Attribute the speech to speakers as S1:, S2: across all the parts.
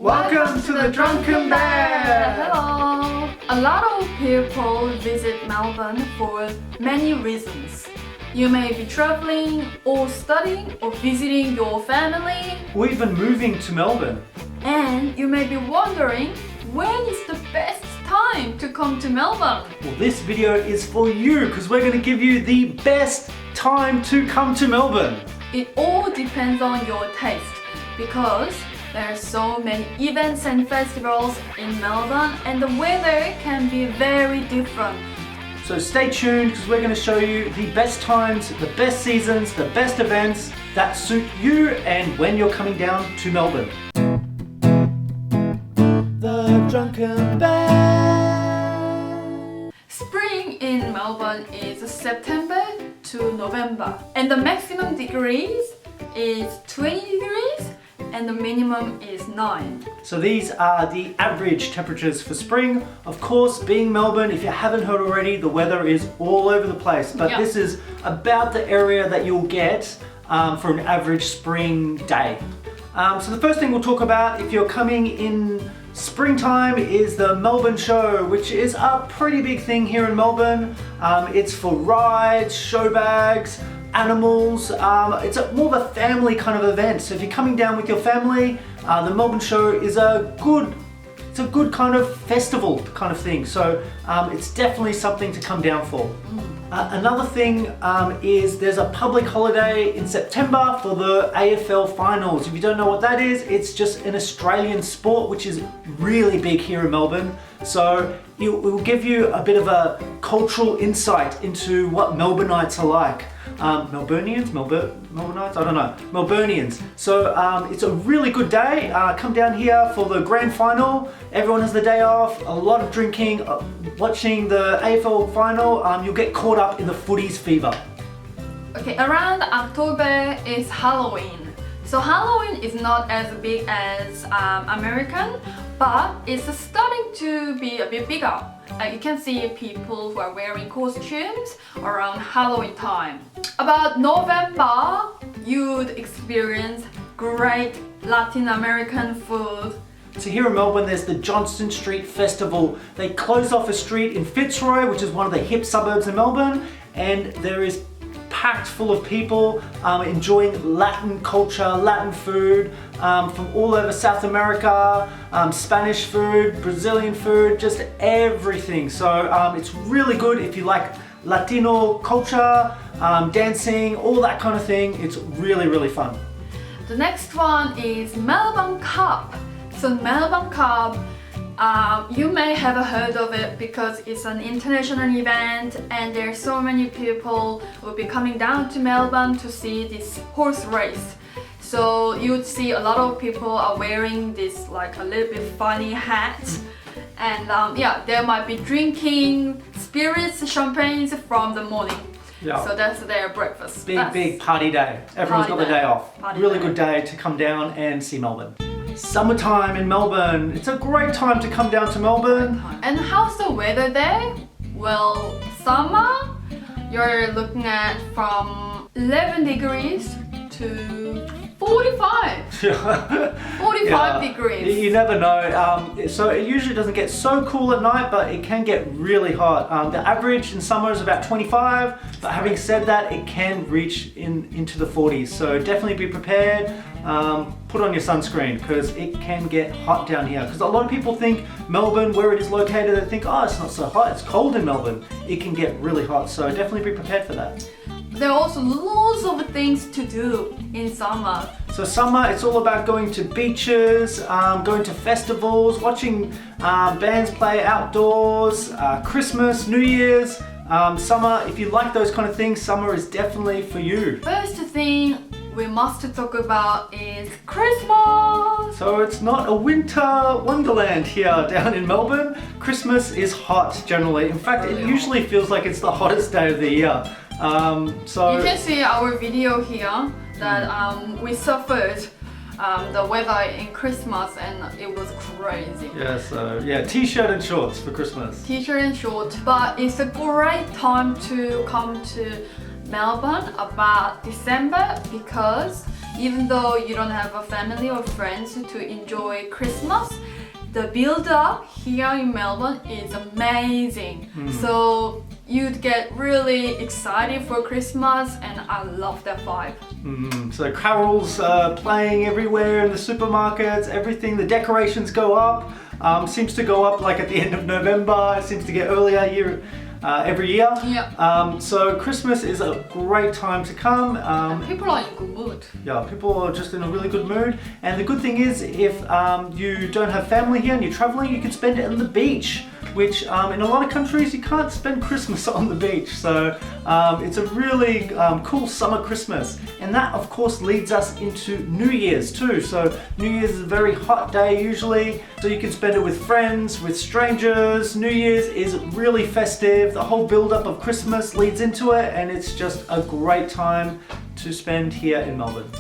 S1: Welcome to the Drunken Bear!
S2: Hello! A lot of people visit Melbourne for many reasons. You may be traveling or studying or visiting your family.
S1: Or even moving to Melbourne.
S2: And you may be wondering, when is the best time to come to Melbourne?
S1: Well, this video is for you because we're going to give you the best time to come to Melbourne.
S2: It all depends on your taste because there are so many events and festivals in Melbourne and the weather can be very different.
S1: So stay tuned because we're going to show you the best times, the best seasons, the best events that suit you and when you're coming down to Melbourne. The Drunken Bear.
S2: Spring in Melbourne is September to November and the maximum degrees is 20 degrees and the minimum is 9.
S1: So these are the average temperatures for spring. Of course, being Melbourne, if you haven't heard already, the weather is all over the place. But
S2: yeah.
S1: This is about the area that you'll get for an average spring day. So the first thing we'll talk about if you're coming in springtime is the Melbourne Show, which is a pretty big thing here in Melbourne. It's for rides, show bags, animals. It's more of a family kind of event. So if you're coming down with your family, the Melbourne Show is a good kind of festival kind of thing. So it's definitely something to come down for. Another thing is there's a public holiday in September for the AFL finals. If you don't know what that is, it's just an Australian sport which is really big here in Melbourne. So it will give you a bit of a cultural insight into what Melbourneites are like. Melburnians? Melbourneites? I don't know. Melburnians. So it's a really good day. Come down here for the grand final. Everyone has the day off. A lot of drinking, watching the AFL final. You'll get caught up in the footies fever.
S2: Okay, around October is Halloween. So Halloween is not as big as American, but it's starting to be a bit bigger. You can see people who are wearing costumes around Halloween time. About November, you'd experience great Latin American food.
S1: So here in Melbourne, there's the Johnston Street Festival. They close off a street in Fitzroy, which is one of the hip suburbs in Melbourne, and there is packed full of people enjoying Latin culture, Latin food from all over South America, Spanish food, Brazilian food, just everything. So it's really good if you like Latino culture, dancing, all that kind of thing. It's really, really fun.
S2: The next one is Melbourne Cup. So Melbourne Cup, you may have heard of it because it's an international event and there are so many people who will be coming down to Melbourne to see this horse race. So you would see a lot of people are wearing this like a little bit funny hat and yeah, they might be drinking spirits, champagnes from the morning.
S1: Yeah.
S2: So that's their breakfast.
S1: Big party day. Everyone's got the day off. Really good day to come down and see Melbourne. Summertime in Melbourne. It's a great time to come down to Melbourne.
S2: And how's the weather there? Well, summer, you're looking at from 11 degrees to 45. 45 degrees.
S1: You never know. So it usually doesn't get so cool at night, but it can get really hot. The average in summer is about 25, but having said that, it can reach into the 40s. So definitely be prepared. Put on your sunscreen because it can get hot down here. Because a lot of people think Melbourne, where it is located, they think, oh, it's not so hot, it's cold in Melbourne. It can get really hot, so definitely be prepared for that.
S2: There are also lots of things to do in summer.
S1: So summer, it's all about going to beaches, going to festivals, watching bands play outdoors, Christmas, New Year's. Summer, if you like those kind of things, summer is definitely for you.
S2: First thing we must talk about is Christmas.
S1: So it's not a winter wonderland here down in Melbourne. Christmas is hot generally. In fact, it usually feels like it's the hottest day of the year. So
S2: you can see our video here that we suffered the weather in Christmas and it was crazy.
S1: Yeah, so yeah, t-shirt and shorts for Christmas.
S2: T-shirt and shorts, but it's a great time to come to Melbourne about December because even though you don't have a family or friends to enjoy Christmas, the build-up here in Melbourne is amazing. So you'd get really excited for Christmas, and I love that vibe.
S1: So carols playing everywhere in the supermarkets, everything, the decorations go up. Seems to go up like at the end of November, it seems to get earlier every year.
S2: Yeah.
S1: So Christmas is a great time to come.
S2: People are in good mood.
S1: Yeah, people are just in a really good mood. And the good thing is, if you don't have family here and you're traveling, you can spend it on the beach, which in a lot of countries you can't spend Christmas on the beach. So it's a really cool summer Christmas. And that of course leads us into New Year's too. So New Year's is a very hot day usually, so you can spend it with friends, with strangers. New Year's is really festive. The whole build-up of Christmas leads into it, and it's just a great time to spend here in Melbourne.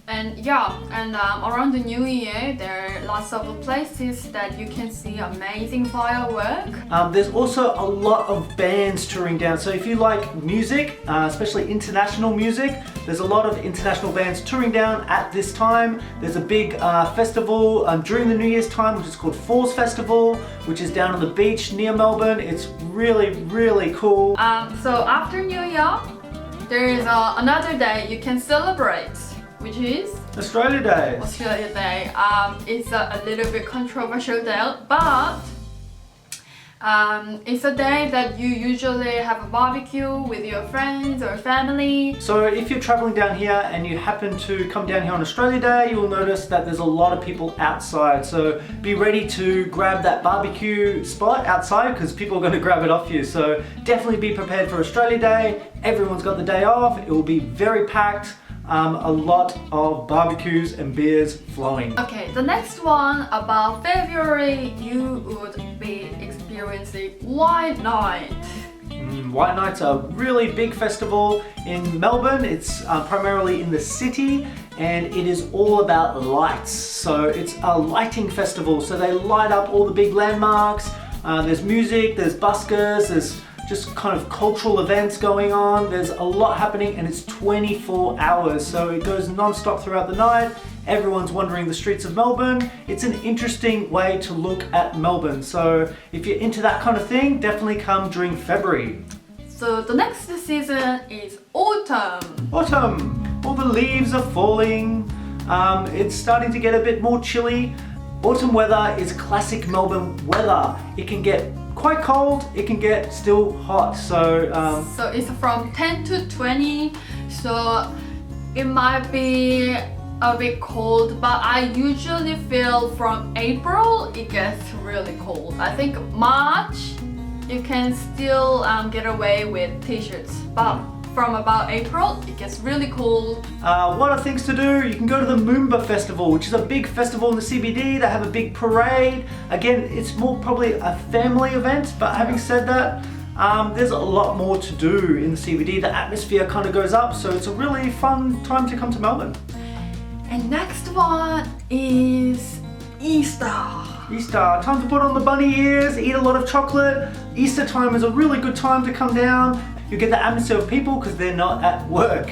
S2: And yeah, and around the New Year, there are lots of places that you can see amazing firework.
S1: There's also a lot of bands touring down. So if you like music, especially international music, there's a lot of international bands touring down at this time. There's a big festival during the New Year's time, which is called Falls Festival, which is down on the beach near Melbourne. It's really, really cool.
S2: So after New Year, there is another day you can celebrate, which is
S1: Australia Day.
S2: Australia Day. It's a little bit controversial day, but it's a day that you usually have a barbecue with your friends or family.
S1: So if you're traveling down here and you happen to come down here on Australia Day, you'll notice that there's a lot of people outside. So be ready to grab that barbecue spot outside, because people are going to grab it off you. So definitely be prepared for Australia Day. Everyone's got the day off. It will be very packed. A lot of barbecues and beers flowing.
S2: Okay, the next one about February, you would be experiencing White Night.
S1: White Night's a really big festival in Melbourne. It's primarily in the city, and it is all about lights. So it's a lighting festival. So they light up all the big landmarks. There's music, there's buskers, there's just kind of cultural events going on. There's a lot happening, and it's 24 hours. So it goes non-stop throughout the night. Everyone's wandering the streets of Melbourne. It's an interesting way to look at Melbourne. So if you're into that kind of thing, definitely come during February.
S2: So the next season is autumn.
S1: Autumn, all the leaves are falling. It's starting to get a bit more chilly. Autumn weather is classic Melbourne weather. It can get quite cold, it can get still hot. So
S2: it's from 10 to 20, so it might be a bit cold, but I usually feel from April it gets really cold. I think March you can still get away with t-shirts, but from about April it gets really cold.
S1: What are things to do? You can go to the Moomba Festival, which is a big festival in the CBD. They have a big parade. Again, it's more probably a family event, but having said that, there's a lot more to do in the CBD. The atmosphere kind of goes up, so it's a really fun time to come to Melbourne.
S2: And next one is Easter.
S1: Easter, time to put on the bunny ears, eat a lot of chocolate. Easter time is a really good time to come down. You get the atmosphere of people because they're not at work.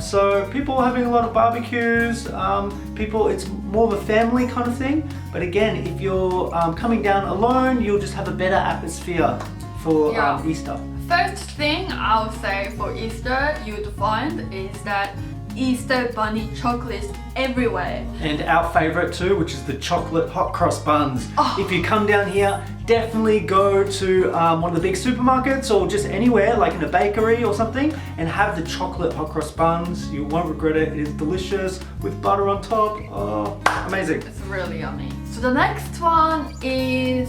S1: So people are having a lot of barbecues. It's more of a family kind of thing. But again, if you're coming down alone, you'll just have a better atmosphere for Easter.
S2: First thing I'll say for Easter you'd find is that Easter bunny chocolates everywhere.
S1: And our favorite too, which is the chocolate hot cross buns.
S2: Oh.
S1: If you come down here, definitely go to one of the big supermarkets or just anywhere, like in a bakery or something, and have the chocolate hot cross buns. You won't regret it. It is delicious with butter on top. Oh, amazing.
S2: It's really yummy. So the next one is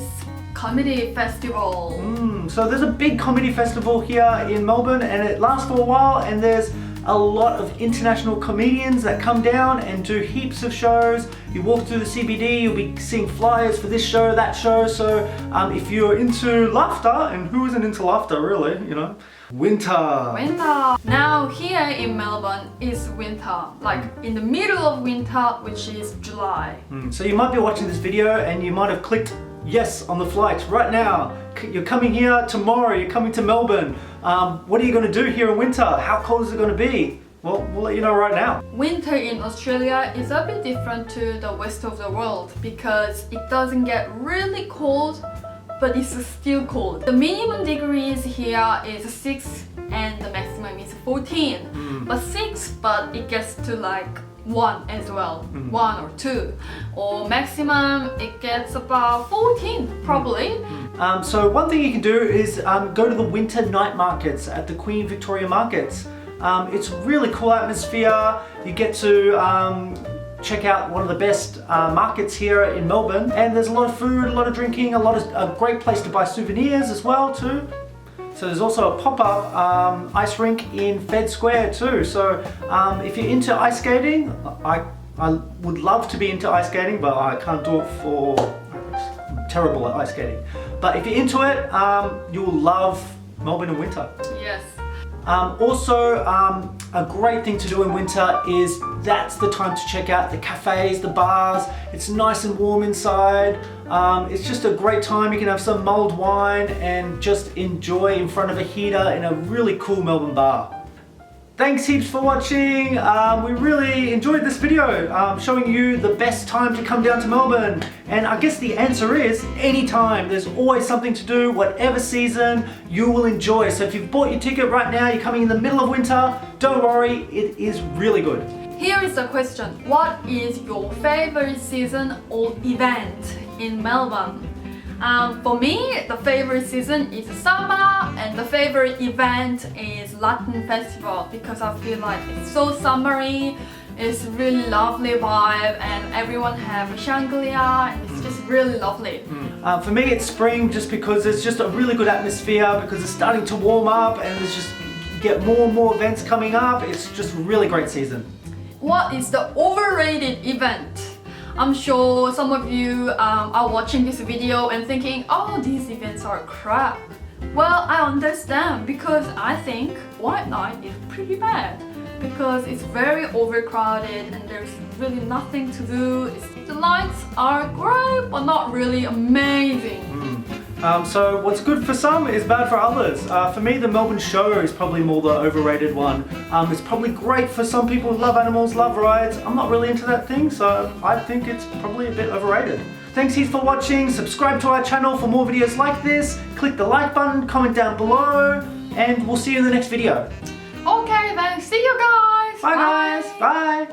S2: Comedy Festival.
S1: So there's a big comedy festival here in Melbourne, and it lasts for a while, and there's a lot of international comedians that come down and do heaps of shows. You walk through the CBD, you'll be seeing flyers for this show, that show. So if you're into laughter, and who isn't into laughter really, you know? Winter.
S2: Winter. Now here in Melbourne is winter, like in the middle of winter, which is July.
S1: So you might be watching this video and you might have clicked yes on the flight right now. You're coming here tomorrow, you're coming to Melbourne. What are you going to do here in winter? How cold is it going to be? Well, we'll let you know right now.
S2: Winter in Australia is a bit different to the rest of the world because it doesn't get really cold, but it's still cold. The minimum degrees here is 6 and the maximum is 14. But 6, but it gets to like 1 as well, 1 or 2. Or maximum it gets about 14 probably.
S1: So one thing you can do is go to the winter night markets at the Queen Victoria markets. It's really cool atmosphere. You get to check out one of the best markets here in Melbourne, and there's a lot of food, a lot of drinking, a great place to buy souvenirs as well too. So there's also a pop-up ice rink in Fed Square too. So if you're into ice skating, I would love to be into ice skating, but I can't do it I'm terrible at ice skating. But if you're into it, you'll love Melbourne in winter.
S2: Yes.
S1: Also, a great thing to do in winter is that's the time to check out the cafes, the bars. It's nice and warm inside. It's just a great time. You can have some mulled wine and just enjoy in front of a heater in a really cool Melbourne bar. Thanks heaps for watching. We really enjoyed this video showing you the best time to come down to Melbourne. And I guess the answer is anytime. There's always something to do, whatever season you will enjoy. So if you've bought your ticket right now, you're coming in the middle of winter, don't worry, it is really good.
S2: Here is the question. What is your favorite season or event in Melbourne? For me, the favorite season is summer and the favorite event is Latin Festival because I feel like it's so summery, it's really lovely vibe and everyone have a Shangri-La and it's just really lovely.
S1: For me it's spring just because there's just a really good atmosphere because it's starting to warm up and there's just get more and more events coming up. It's just a really great season.
S2: What is the overrated event? I'm sure some of you are watching this video and thinking, oh, these events are crap. Well, I understand because I think White Night is pretty bad because it's very overcrowded and there's really nothing to do. The lights are great but not really amazing.
S1: So what's good for some is bad for others. For me, the Melbourne show is probably more the overrated one. It's probably great for some people who love animals, love rides. I'm not really into that thing, so I think it's probably a bit overrated. Thanks heaps for watching. Subscribe to our channel for more videos like this. Click the like button, comment down below, and we'll see you in the next video.
S2: Okay then, see you guys!
S1: Bye guys! Bye!